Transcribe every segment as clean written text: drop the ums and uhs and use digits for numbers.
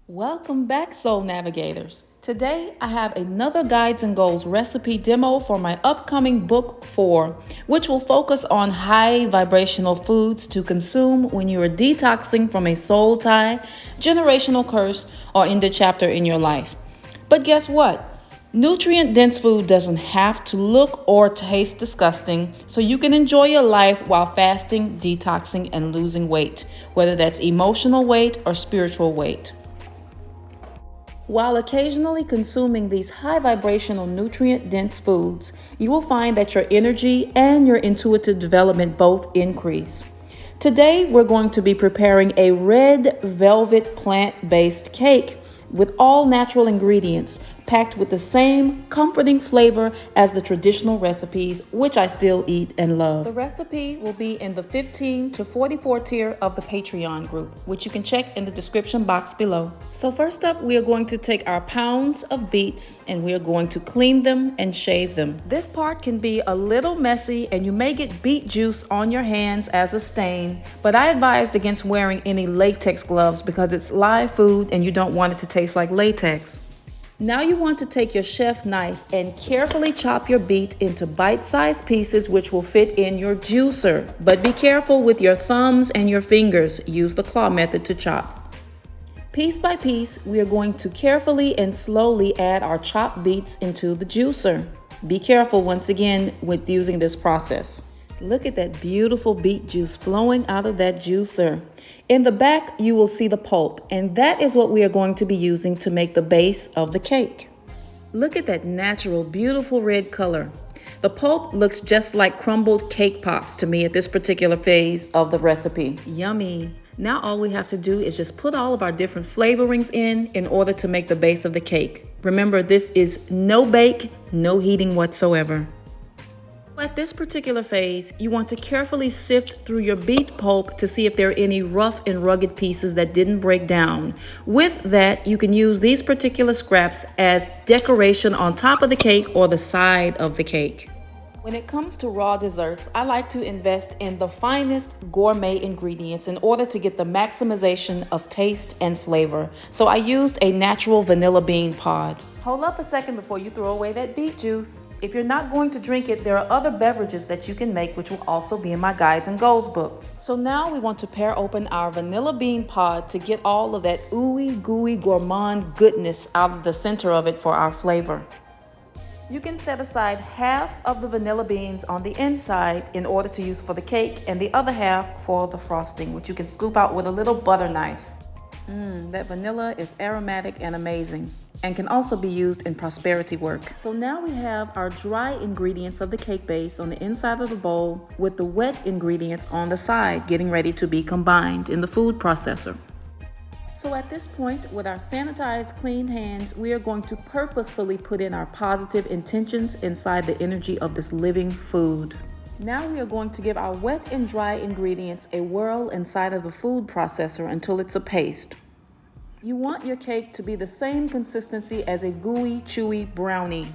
Welcome back, Soul Navigators. Today, I have another Guides and Goals recipe demo for my upcoming book 4, which will focus on high vibrational foods to consume when you are detoxing from a soul tie, generational curse, or ended chapter in your life. But guess what? Nutrient-dense food doesn't have to look or taste disgusting, so you can enjoy your life while fasting, detoxing, and losing weight, whether that's emotional weight or spiritual weight. While occasionally consuming these high vibrational nutrient-dense foods, you will find that your energy and your intuitive development both increase. Today, we're going to be preparing a red velvet plant-based cake with all natural ingredients, packed with the same comforting flavor as the traditional recipes, which I still eat and love. The recipe will be in the 15 to 44 tier of the Patreon group, which you can check in the description box below. So first up, we are going to take our pounds of beets and we are going to clean them and shave them. This part can be a little messy and you may get beet juice on your hands as a stain, but I advised against wearing any latex gloves because it's live food and you don't want it to taste like latex. Now you want to take your chef knife and carefully chop your beet into bite-sized pieces which will fit in your juicer. But be careful with your thumbs and your fingers. Use the claw method to chop. Piece by piece, we are going to carefully and slowly add our chopped beets into the juicer. Be careful once again with using this process. Look at that beautiful beet juice flowing out of that juicer. In the back, you will see the pulp, and that is what we are going to be using to make the base of the cake. Look at that natural, beautiful red color. The pulp looks just like crumbled cake pops to me at this particular phase of the recipe. Yummy. Now all we have to do is just put all of our different flavorings in order to make the base of the cake. Remember, this is no bake, no heating whatsoever. At this particular phase, you want to carefully sift through your beet pulp to see if there are any rough and rugged pieces that didn't break down. With that, you can use these particular scraps as decoration on top of the cake or the side of the cake. When it comes to raw desserts, I like to invest in the finest gourmet ingredients in order to get the maximization of taste and flavor. So I used a natural vanilla bean pod. Hold up a second before you throw away that beet juice. If you're not going to drink it, there are other beverages that you can make, which will also be in my Guides and Goals book. So now we want to pare open our vanilla bean pod to get all of that ooey gooey gourmand goodness out of the center of it for our flavor. You can set aside half of the vanilla beans on the inside in order to use for the cake and the other half for the frosting, which you can scoop out with a little butter knife. That vanilla is aromatic and amazing and can also be used in prosperity work. So now we have our dry ingredients of the cake base on the inside of the bowl with the wet ingredients on the side, getting ready to be combined in the food processor. So at this point, with our sanitized, clean hands, we are going to purposefully put in our positive intentions inside the energy of this living food. Now we are going to give our wet and dry ingredients a whirl inside of the food processor until it's a paste. You want your cake to be the same consistency as a gooey, chewy brownie.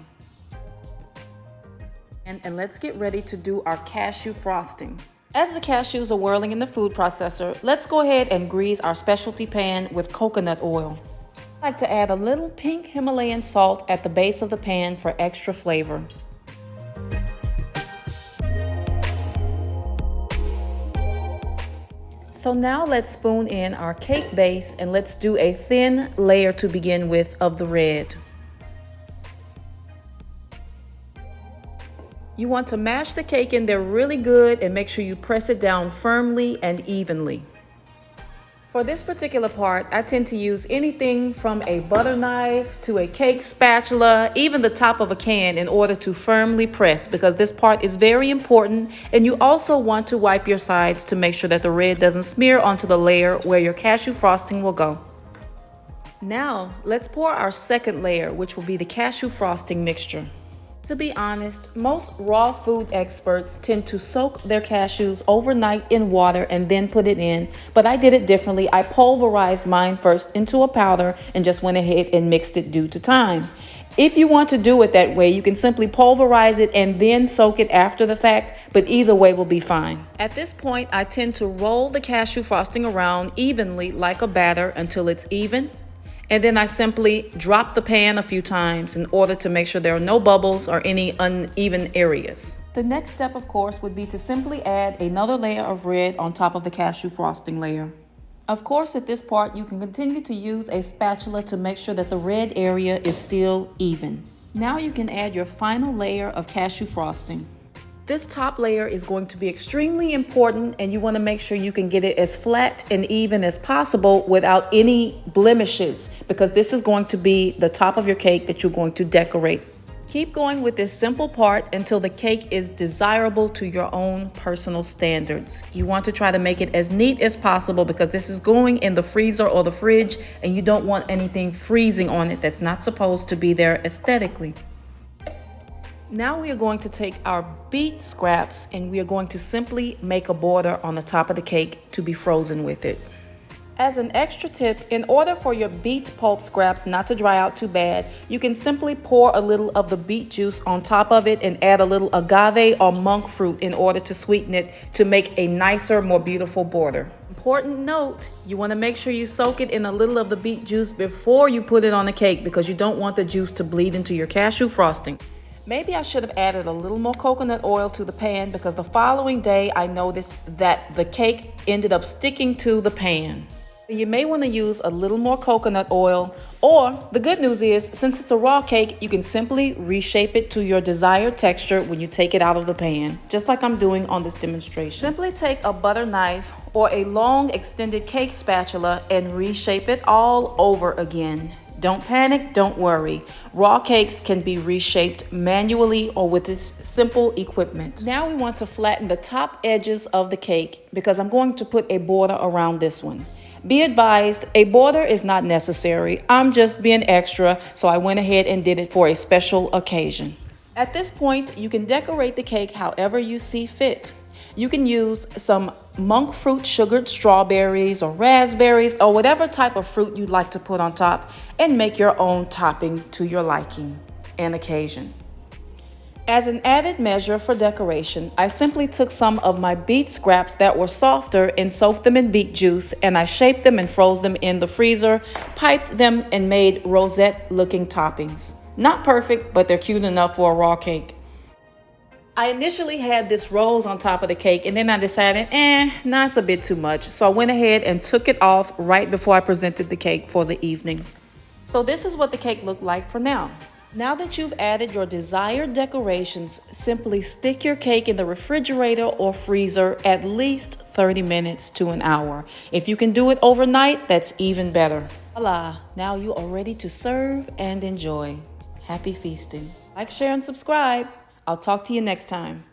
And let's get ready to do our cashew frosting. As the cashews are whirling in the food processor, let's go ahead and grease our specialty pan with coconut oil. I like to add a little pink Himalayan salt at the base of the pan for extra flavor. So now let's spoon in our cake base and let's do a thin layer to begin with of the red. You want to mash the cake in there really good and make sure you press it down firmly and evenly. For this particular part, I tend to use anything from a butter knife to a cake spatula, even the top of a can in order to firmly press because this part is very important, and you also want to wipe your sides to make sure that the red doesn't smear onto the layer where your cashew frosting will go. Now, let's pour our second layer, which will be the cashew frosting mixture. To be honest, most raw food experts tend to soak their cashews overnight in water and then put it in, but I did it differently. I pulverized mine first into a powder and just went ahead and mixed it due to time. If you want to do it that way, you can simply pulverize it and then soak it after the fact, but either way will be fine. At this point, I tend to roll the cashew frosting around evenly like a batter until it's even. And then I simply drop the pan a few times in order to make sure there are no bubbles or any uneven areas. The next step, of course, would be to simply add another layer of red on top of the cashew frosting layer. Of course, at this part, you can continue to use a spatula to make sure that the red area is still even. Now you can add your final layer of cashew frosting. This top layer is going to be extremely important, and you want to make sure you can get it as flat and even as possible without any blemishes, because this is going to be the top of your cake that you're going to decorate. Keep going with this simple part until the cake is desirable to your own personal standards. You want to try to make it as neat as possible because this is going in the freezer or the fridge, and you don't want anything freezing on it that's not supposed to be there aesthetically. Now we are going to take our beet scraps and we are going to simply make a border on the top of the cake to be frozen with it. As an extra tip, in order for your beet pulp scraps not to dry out too bad, you can simply pour a little of the beet juice on top of it and add a little agave or monk fruit in order to sweeten it to make a nicer, more beautiful border. Important note, you want to make sure you soak it in a little of the beet juice before you put it on the cake because you don't want the juice to bleed into your cashew frosting. Maybe I should have added a little more coconut oil to the pan because the following day I noticed that the cake ended up sticking to the pan. You may want to use a little more coconut oil, or the good news is, since it's a raw cake, you can simply reshape it to your desired texture when you take it out of the pan, just like I'm doing on this demonstration. Simply take a butter knife or a long extended cake spatula and reshape it all over again. Don't panic, don't worry. Raw cakes can be reshaped manually or with this simple equipment. Now we want to flatten the top edges of the cake because I'm going to put a border around this one. Be advised, a border is not necessary. I'm just being extra, so I went ahead and did it for a special occasion. At this point, you can decorate the cake however you see fit. You can use some monk fruit sugared strawberries or raspberries or whatever type of fruit you'd like to put on top and make your own topping to your liking and occasion. As an added measure for decoration, I simply took some of my beet scraps that were softer and soaked them in beet juice, and I shaped them and froze them in the freezer, piped them, and made rosette looking toppings. Not perfect, but they're cute enough for a raw cake. I initially had this rose on top of the cake, and then I decided, nah, it's a bit too much. So I went ahead and took it off right before I presented the cake for the evening. So this is what the cake looked like for now. Now that you've added your desired decorations, simply stick your cake in the refrigerator or freezer at least 30 minutes to an hour. If you can do it overnight, that's even better. Voila, now you are ready to serve and enjoy. Happy feasting. Like, share, and subscribe. I'll talk to you next time.